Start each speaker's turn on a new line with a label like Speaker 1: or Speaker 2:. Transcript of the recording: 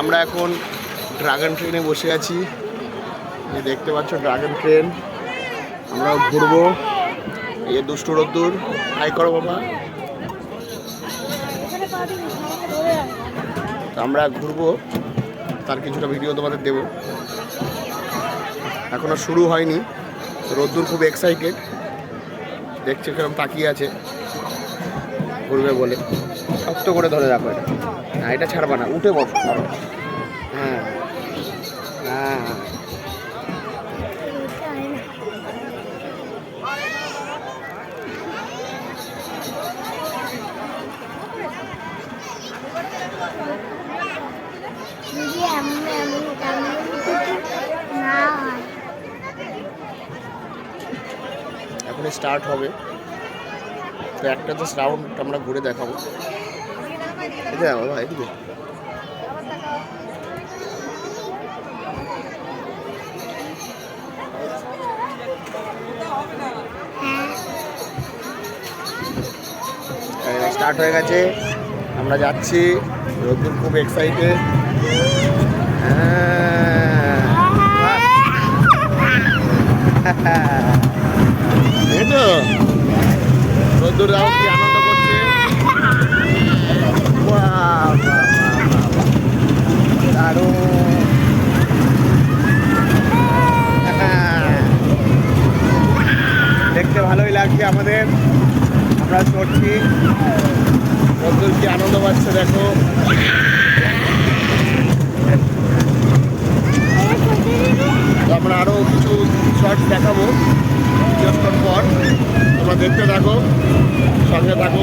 Speaker 1: আমরা এখন ড্রাগন ট্রেনে বসে আছি, এই দেখতে পাচ্ছ ড্রাগন ট্রেন। আমরা ঘুরবো, এই দুষ্টু রোদ্দুর হাই করো বাবা। আমরা ঘুরবো, তার কিছুটা ভিডিও তোমাদের দেবো। এখনো শুরু হয়নি, রোদ্দুর খুব এক্সাইটেড, দেখছে কিরকম তাকিয়ে আছে ঘুরবে বলে। শক্ত করে ধরে রাখো এটা, না এটা ছাড়বা না, উঠে বসো। হ্যাঁ হ্যাঁ এখন স্টার্ট হবে, তো একটা জাস্ট রাউন্ড আমরা ঘুরে দেখাবো। এটা বাবা এদিকে স্টার্ট হয়ে গেছে, আমরা যাচ্ছি। রোদ্দুর খুব এক্সাইটেড। এই তো রোদ্দুর রাও কি আনন্দ করছে। দারুণ, দেখতে ভালোই লাগছে আমাদের। আমরা চড়ছি, রোদ্দুর কি আনন্দ পাচ্ছে দেখো। আমরা আরও কিছু শর্টস দেখাবো কিছুক্ষণ পর, তোমরা দেখতে থাকো, সঙ্গে থাকো।